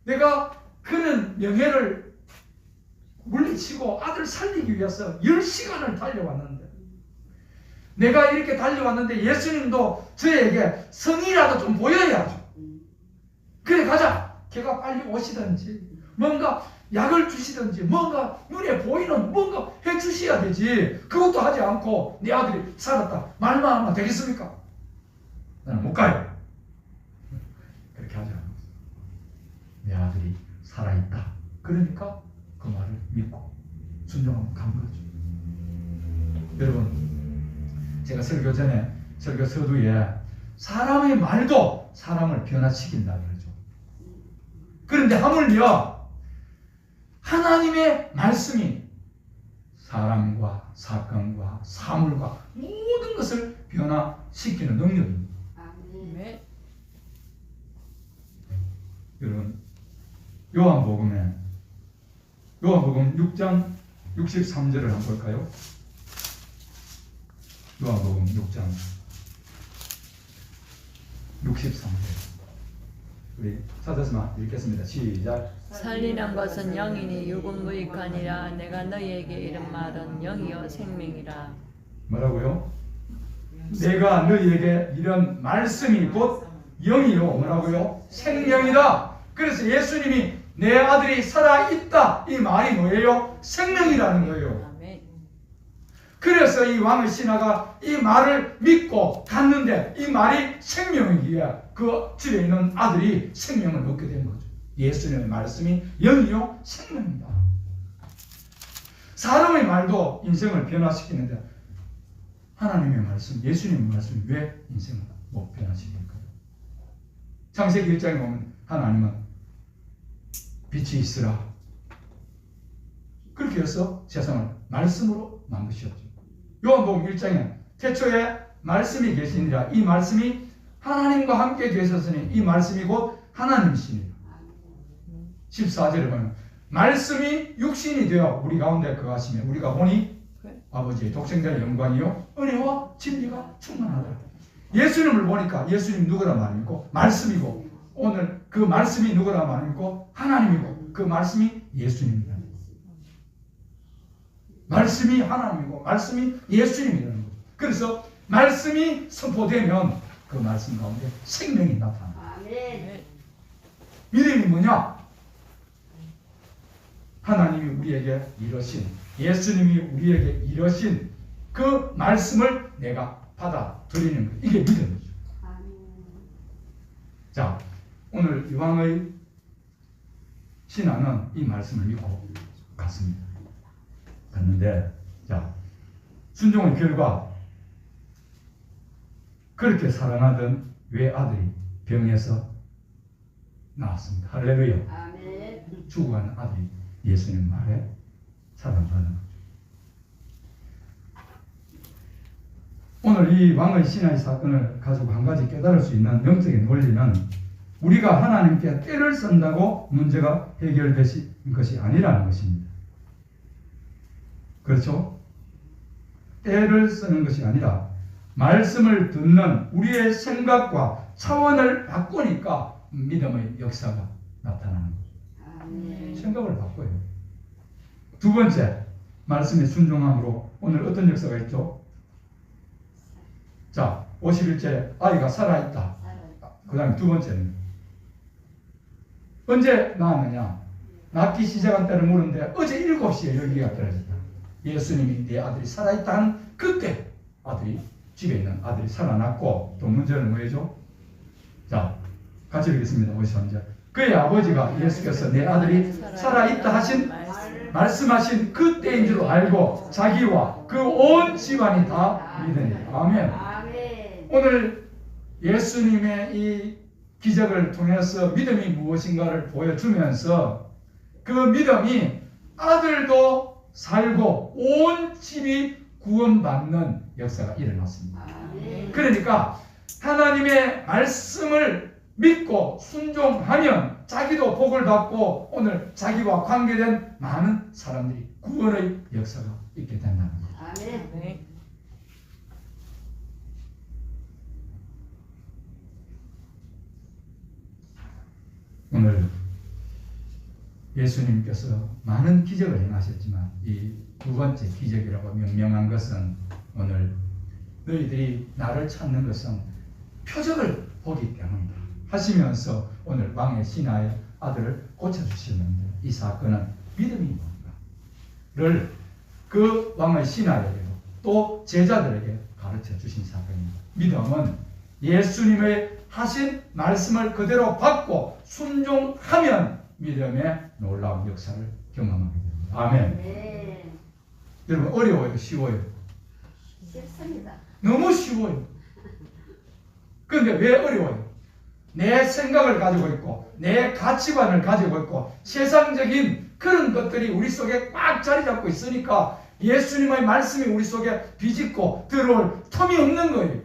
내가 그런 명예를 물리치고 아들 살리기 위해서 10시간을 달려왔는데, 내가 이렇게 달려왔는데 예수님도 저에게 성의라도 좀 보여야죠. 그래, 가자. 걔가 빨리 오시든지 뭔가 약을 주시든지 뭔가 눈에 보이는 뭔가 해주셔야 되지. 그것도 하지 않고 내 아들이 살았다 말만 하면 되겠습니까? 나는 못 가요. 아들이 살아있다. 그러니까 그 말을 믿고 순종하고 간 거죠. 여러분, 제가 설교 전에 설교 서두에 사람의 말도 사람을 변화시킨다 그러죠. 그런데 하물며 하나님의 말씀이 사람과 사건과 사물과 모든 것을 변화시키는 능력입니다.
아멘.
여러분, 요한복음 6장 63절을 한번 볼까요? 요한복음 6장 63절. 우리 찾았으면 읽겠습니다. 시작.
살리는 것은 영이니 육은 무익하니라. 내가 너희에게 이른 말은 영이요 생명이라.
뭐라고요? 내가 너희에게 이런 말씀이 곧 영이요 뭐라고요? 생명이다. 그래서 예수님이 내 아들이 살아있다 이 말이 뭐예요? 생명이라는 거예요.
아멘.
그래서 이 왕의 신하가 이 말을 믿고 갔는데 이 말이 생명이기에 그 집에 있는 아들이 생명을 얻게 된 거죠. 예수님의 말씀이 영이요 생명이다. 사람의 말도 인생을 변화시키는데 하나님의 말씀, 예수님의 말씀이 왜 인생을 못 변화시킬까요? 창세기 1장에 보면 하나님은 빛이 있으라 그렇게 해서 세상을 말씀으로 만드셨죠. 요한복음 1장에 태초에 말씀이 계시니라. 이 말씀이 하나님과 함께 계셨으니 이 말씀이 곧 하나님이시니라. 14절에 보면 말씀이 육신이 되어 우리 가운데 거하시며 우리가 보니 아버지의 독생자의 영광이요 은혜와 진리가 충만하다. 예수님을 보니까 예수님 누구라 말입니까? 말씀이고 오늘 그 말씀이 누구라 말입니까? 하나님이고 그 말씀이 예수님이다. 말씀이 하나님이고 말씀이 예수님이라는 거죠. 그래서 말씀이 선포되면 그 말씀 가운데 생명이 나타납니다.
아멘.
믿음이 뭐냐? 하나님이 우리에게 이러신, 예수님이 우리에게 이러신 그 말씀을 내가 받아들이는 것. 이게 믿음이죠. 자, 오늘 이왕의 신하는 이 말씀을 믿고 갔습니다. 갔는데, 자, 순종의 결과 그렇게 사랑하던 외아들이 병에서 나왔습니다. 할렐루야.
아멘.
죽어가는 아들이 예수님 말에 사랑받는 거죠. 오늘 이 왕의 신하의 사건을 가지고 한 가지 깨달을 수 있는 영적인 원리는 우리가 하나님께 때를 쓴다고 문제가 해결되신 것이 아니라는 것입니다. 그렇죠? 때를 쓰는 것이 아니라 말씀을 듣는 우리의 생각과 차원을 바꾸니까 믿음의 역사가 나타나는 거죠.
아멘.
생각을 바꿔요. 두 번째, 말씀에 순종함으로 오늘 어떤 역사가 있죠? 자, 51절 아이가 살아있다. 그 다음에 두 번째는 언제 낳았느냐? 낳기 시작한 때를 물었는데 어제 7시에 여기가 떨어졌다. 예수님이 내 아들이 살아있다는 그때 아들이 집에 있는 아들이 살아났고 또 문제는 뭐죠? 자, 같이 읽겠습니다. 53절 그의 아버지가 예수께서 내 아들이 살아있다 하신 말씀하신 그때인 줄 알고 자기와 그 온 집안이 다 믿으니. 아멘. 오늘 예수님의 이 기적을 통해서 믿음이 무엇인가를 보여주면서 그 믿음이 아들도 살고 온 집이 구원받는 역사가 일어났습니다. 그러니까 하나님의 말씀을 믿고 순종하면 자기도 복을 받고 오늘 자기와 관계된 많은 사람들이 구원의 역사가 있게 된다는 거예요.
아멘.
오늘 예수님께서 많은 기적을 행하셨지만 이 두 번째 기적이라고 명명한 것은 오늘 너희들이 나를 찾는 것은 표적을 보기 때문이다 하시면서 오늘 왕의 신하의 아들을 고쳐주시는데 이 사건은 믿음이 뭔가를 그 왕의 신하에게도 또 제자들에게 가르쳐 주신 사건입니다. 믿음은 예수님의 하신 말씀을 그대로 받고 순종하면 믿음의 놀라운 역사를 경험하게 됩니다. 아멘.
네.
여러분 어려워요? 쉬워요?
쉽습니다.
너무 쉬워요. 그런데 왜 어려워요? 내 생각을 가지고 있고 내 가치관을 가지고 있고 세상적인 그런 것들이 우리 속에 꽉 자리 잡고 있으니까 예수님의 말씀이 우리 속에 비집고 들어올 틈이 없는 거예요.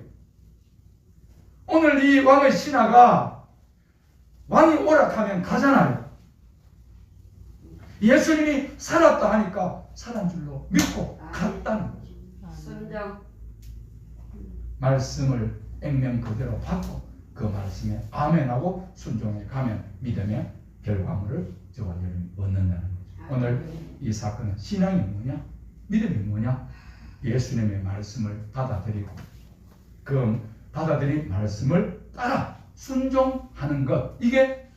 오늘 이 왕의 신하가 왕이 오락하면 가잖아요. 예수님이 살았다 하니까 살은 줄로 믿고 갔다는 거죠.
순정.
말씀을 액면 그대로 받고 그 말씀에 아멘하고 순종해 가면 믿음의 결과물을 저와 여러분이 얻는다는 거죠. 오늘 이 사건은 신앙이 뭐냐? 믿음이 뭐냐? 예수님의 말씀을 받아들이고 그 받아들인 말씀을 따라 순종하는 것, 이게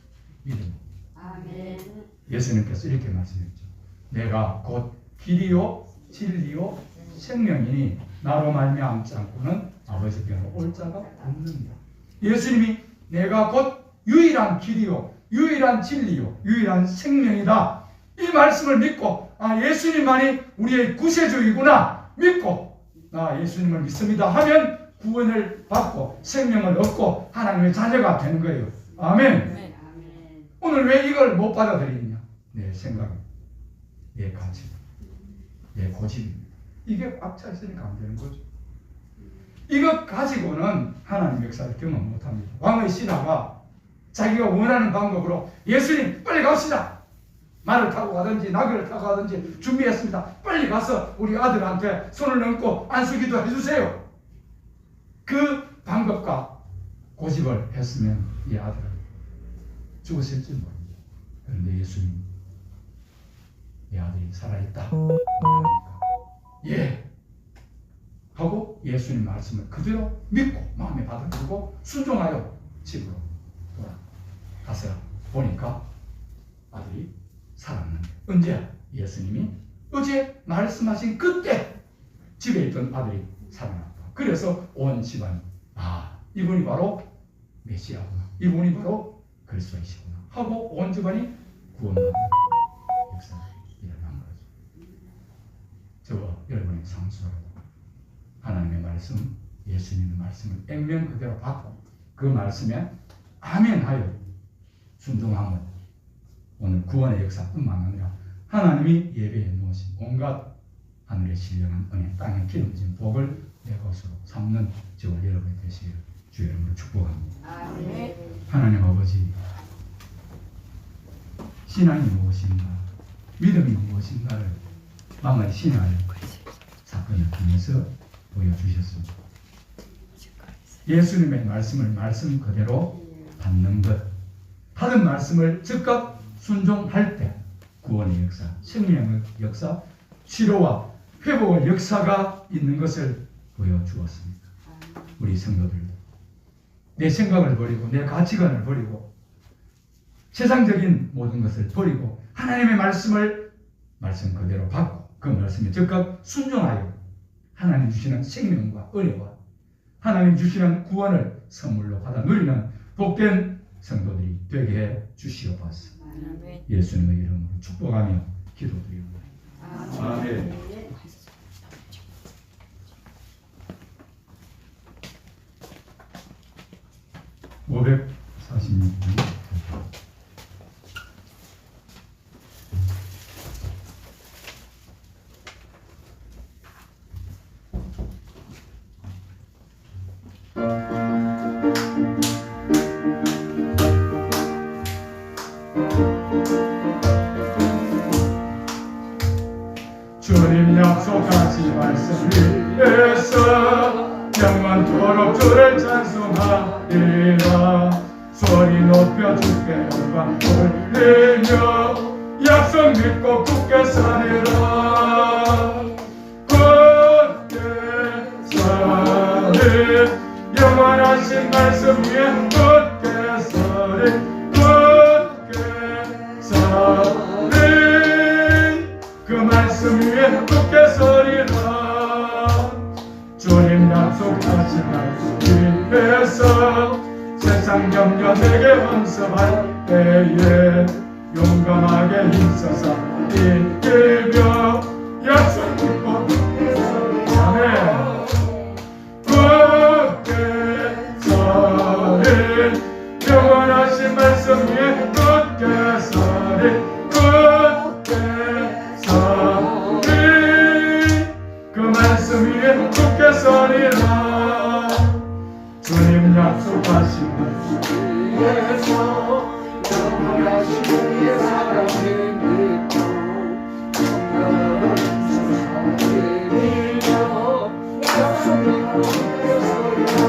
믿음입니다.
아멘.
예수님께서 이렇게 말씀했죠. 내가 곧 길이요 진리요 생명이니 나로 말미암지 않고는 아버지께로 올 자가 없느니라. 예수님이 내가 곧 유일한 길이요 유일한 진리요 유일한 생명이다, 이 말씀을 믿고 예수님만이 우리의 구세주이구나 믿고 예수님을 믿습니다 하면 구원을 받고 생명을 얻고 하나님의 자녀가 되는 거예요. 아멘.
아멘.
오늘 왜 이걸 못 받아들이느냐? 내 생각, 내 가치, 내 고집입니다. 이게 꽉 차 있으니까 안 되는 거죠. 이것 가지고는 하나님 역사를 경험 못합니다. 왕의 신하가 자기가 원하는 방법으로 예수님 빨리 갑시다. 말을 타고 가든지 나귀를 타고 가든지 준비했습니다. 빨리 가서 우리 아들한테 손을 얹고 안수기도 해주세요. 그 방법과 고집을 했으면 이 아들은 죽었을지 모릅니다. 그런데 예수님, 이 아들이 살아있다. 예. 하고 예수님 말씀을 그대로 믿고 마음에 받아들이고 순종하여 집으로 돌아가서 보니까 아들이 살았는데, 언제? 예수님이 어제 말씀하신 그때 집에 있던 아들이 살아났다. 그래서 온 집안이 이분이 바로 메시아구나, 이분이 바로 그리스도이시구나 하고 온 집안이 구원받는 역사가 일어난 거죠. 저와 여러분의 상수로 하나님의 말씀, 예수님의 말씀을 액면 그대로 받고 그 말씀에 아멘하여 순종함은 오늘 구원의 역사뿐만 아니라 하나님이 예배해 놓으신 온갖 하늘의 신령한 은혜, 땅에 기름진 복을 내 것으로 삼는 저와 여러분이 되시기를 주 이름으로 축복합니다.
아멘.
하나님 아버지, 신앙이 무엇인가, 믿음이 무엇인가를 왕의 신하의 사건을 통해서 보여주셨습니다. 예수님의 말씀을 말씀 그대로 받는 것, 받은 말씀을 즉각 순종할 때 구원의 역사, 생명의 역사, 치료와 회복의 역사가 있는 것을 보여주었습니다. 우리 성도들도 내 생각을 버리고 내 가치관을 버리고 세상적인 모든 것을 버리고 하나님의 말씀을 말씀 그대로 받고 그 말씀에 즉각 순종하여 하나님 주시는 생명과 은혜와 하나님 주시는 구원을 선물로 받아 누리는 복된 성도들이 되게 해 주시옵소서. 예수님의 이름으로 축복하며 기도드립니다. 아멘. 546번. 주님 약속하신 말씀 위에서 영원토록 주를 찬송하리라. 소리 높여 주께 영광 돌리며 약속 믿고 굳게 서리라. 굳게 서리, 영원하신 말씀 위에 굳게 서리, 굳게 서리, 그 말씀 위에 굳게 서리라. 주님 약속하신 말씀 위에서 세상 염려 내게 헌섭할 때에 용감하게 힘써서 이끌며 약속 믿고 아멘. 굳게 서린 영원하신 말씀 위에 굳게 서린 굳게 서린 그 말씀 위에 굳게 서리라. 주님 약속하신 말씀
위에서 영원하신 우리의 사랑을 믿고 영원한 세상을 믿어 약속 믿고 서리라.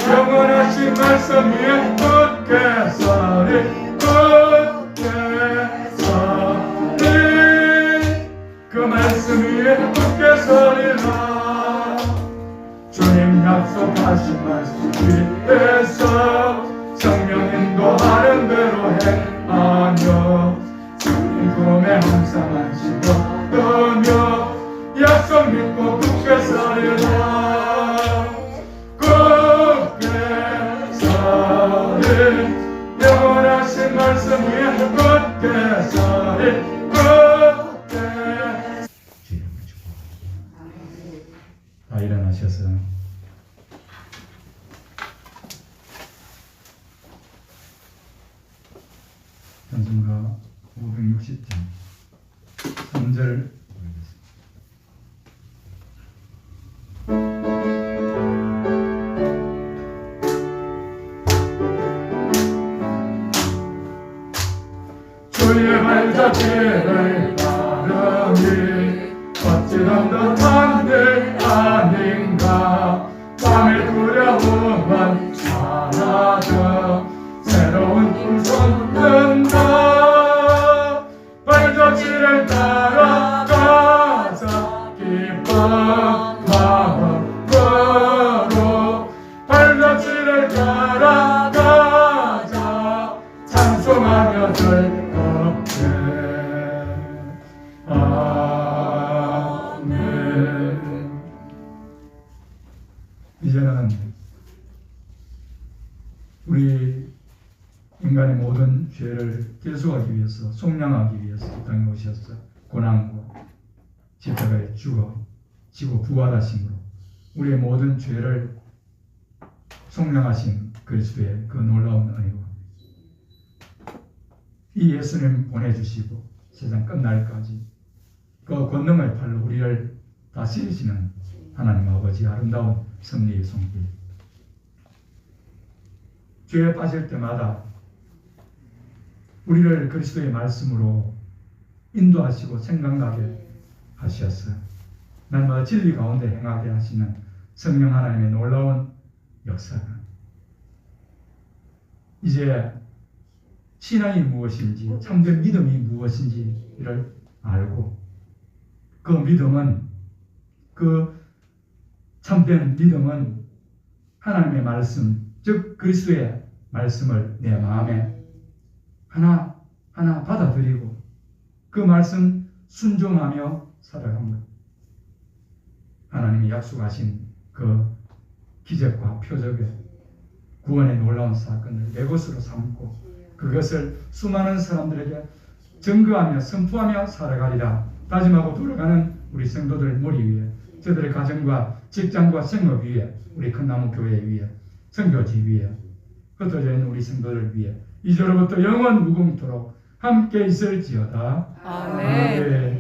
영원하신 말씀 위에 굳게 서리 굳게 서리 그 말씀 위에 굳게 서리라. 주님 약속하신 말씀 위에서 성령 인도하는 대로 행하며 주님 꿈에 항상 안식을 떠며 약속 믿고 굳게 서리라. 굳게 서리 영원하신 말씀 위에 굳게 서리 굳게 다 일어나셔서 현승가 560장 3절 주의 발자취를 따르니 어찌나 듯한 일 아닌가. 밤의 두려움은 사라져 새로운 꿈 솟는다. 발자취를 따라가자 기쁜 마음으로 발자취를 따라가자 찬송하며 즐겁게. 아멘. 이제는 우리 인간의 모든 죄를 계수하기 위해서 속량하기 위해서 이 땅에 오셔서 고난과 십자가에 지고 부활하심으로 우리의 모든 죄를 속량하신 그리스도의 그 놀라운 은혜와 이 예수님 보내주시고 세상 끝날까지 그 권능의 팔로 우리를 다스리시는 하나님 아버지 아름다운 섭리의 손길. 죄에 빠질 때마다 우리를 그리스도의 말씀으로 인도하시고 생각나게 하셨어요. 날마다 진리 가운데 행하게 하시는 성령 하나님의 놀라운 역사가 이제 신앙이 무엇인지 참된 믿음이 무엇인지를 알고 그 믿음은 그 참된 믿음은 하나님의 말씀 즉 그리스도의 말씀을 내 마음에 하나하나 받아들이고 그 말씀 순종하며 살아간 것. 하나님이 약속하신 그 기적과 표적의 구원의 놀라운 사건을 내 것으로 삼고 그것을 수많은 사람들에게 증거하며 선포하며 살아가리라 다짐하고 돌아가는 우리 성도들 머리 위에 저들의 가정과 직장과 생업 위에 우리 큰나무 교회 위에 선교지 위에 흩어져 있는 우리 성도들 위에 이제로부터 영원 무궁토록 함께 있을지어다.
아멘.